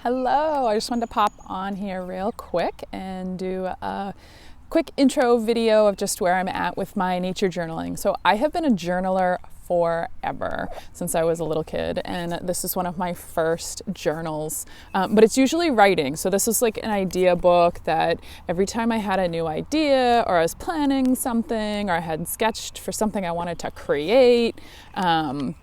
Hello, I just wanted to pop on here real quick and do a quick intro video of just where I'm at with my nature journaling. So I have been a journaler forever, since I was a little kid, and this is one of my first journals, but it's usually writing. So this is like an idea book that every time I had a new idea, or I was planning something, or I had sketched for something I wanted to create, I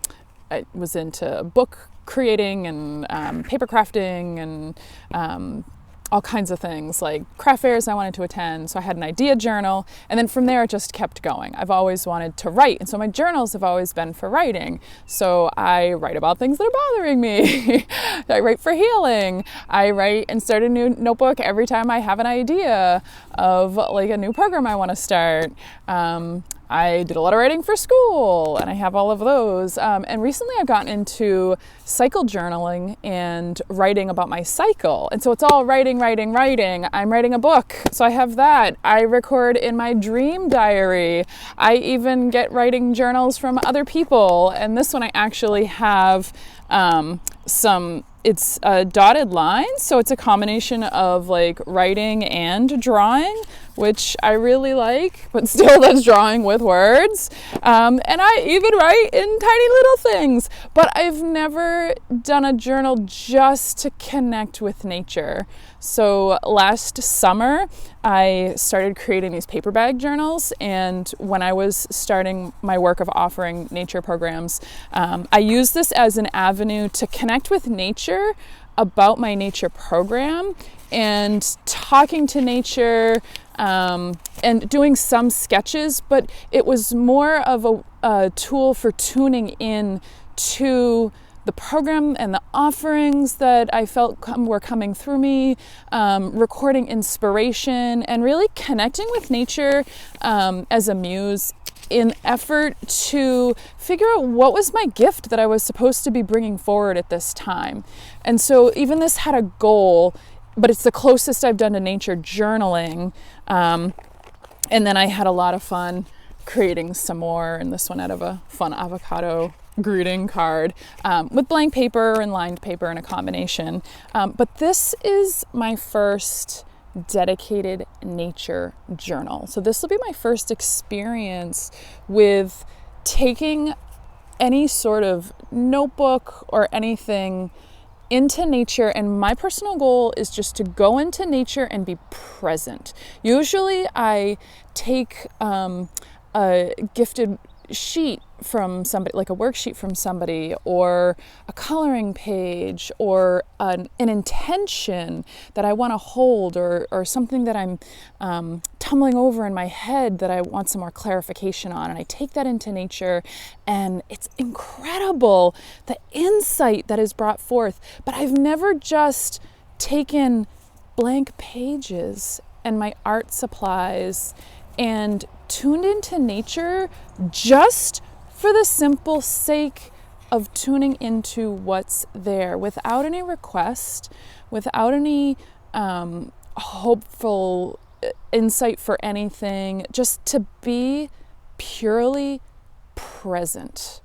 was into book creating and paper crafting and all kinds of things like craft fairs I wanted to attend. So I had an idea journal, and then from there it just kept going. I've always wanted to write, and so my journals have always been for writing. So I write about things that are bothering me. I write for healing. I write and start a new notebook every time I have an idea of like a new program I want to start. I did a lot of writing for school, and I have all of those. And recently I've gotten into cycle journaling and writing about my cycle. And so it's all writing. I'm writing a book, so I have that. I record in my dream diary. I even get writing journals from other people. And this one I actually have it's dotted lines, so it's a combination of like writing and drawing, which I really like, but still that's drawing with words. And I even write in tiny little things, but I've never done a journal just to connect with nature. So last summer, I started creating these paper bag journals, and when I was starting my work of offering nature programs, I used this as an avenue to connect with nature about my nature program and talking to nature and doing some sketches, but it was more of a tool for tuning in to the program and the offerings that I felt were coming through me, recording inspiration, and really connecting with nature as a muse in effort to figure out what was my gift that I was supposed to be bringing forward at this time. And so even this had a goal, but it's the closest I've done to nature journaling. And then I had a lot of fun creating some more, and this one out of a fun avocado greeting card with blank paper and lined paper in a combination. But this is my first dedicated nature journal. So this will be my first experience with taking any sort of notebook or anything into nature, and my personal goal is just to go into nature and be present. Usually I take a gifted sheet from somebody, like a worksheet from somebody, or a coloring page, or an intention that I want to hold, or something that I'm tumbling over in my head that I want some more clarification on. And I take that into nature, and it's incredible the insight that is brought forth. But I've never just taken blank pages and my art supplies and tuned into nature just for the simple sake of tuning into what's there, without any request, without any hopeful insight for anything, just to be purely present.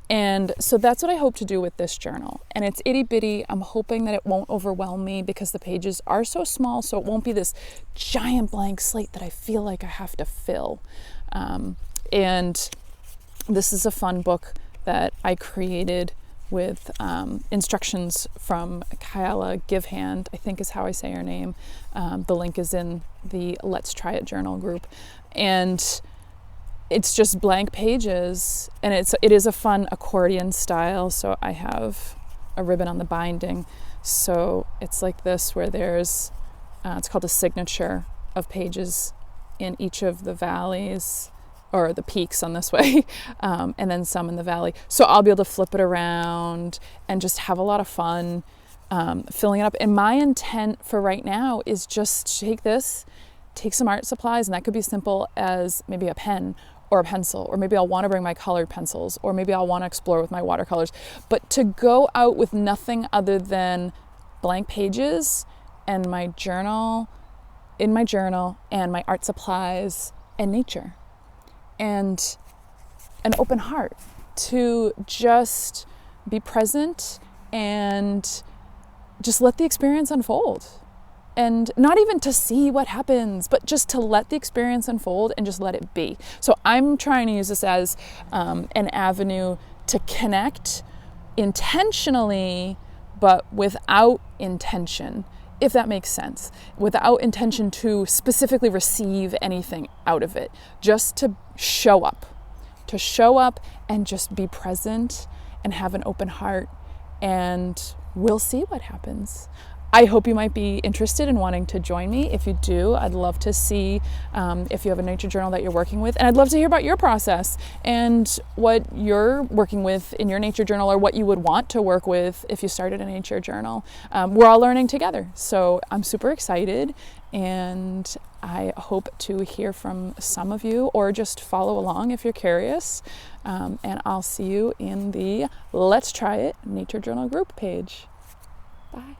And so that's what I hope to do with this journal. And it's itty bitty. I'm hoping that it won't overwhelm me because the pages are so small, so it won't be this giant blank slate that I feel like I have to fill. And this is a fun book that I created with instructions from Kyla Givehand, I think is how I say her name. The link is in the Let's Try It journal group. And it's just blank pages, and it is a fun accordion style. So I have a ribbon on the binding. So it's like this, where there's, it's called a signature of pages in each of the valleys, or the peaks on this way, and then some in the valley. So I'll be able to flip it around and just have a lot of fun filling it up. And my intent for right now is just to take some art supplies, and that could be simple as maybe a pen or a pencil, or maybe I'll want to bring my colored pencils, or maybe I'll want to explore with my watercolors, but to go out with nothing other than blank pages and my journal, and my art supplies and nature, and an open heart to just be present and just let the experience unfold. And not even to see what happens, but just to let the experience unfold and just let it be. So I'm trying to use this as an avenue to connect intentionally, but without intention, if that makes sense. Without intention to specifically receive anything out of it, just to show up and just be present and have an open heart, and we'll see what happens. I hope you might be interested in wanting to join me. If you do, I'd love to see if you have a nature journal that you're working with. And I'd love to hear about your process and what you're working with in your nature journal, or what you would want to work with if you started a nature journal. We're all learning together. So I'm super excited, and I hope to hear from some of you, or just follow along if you're curious. And I'll see you in the Let's Try It Nature Journal group page. Bye.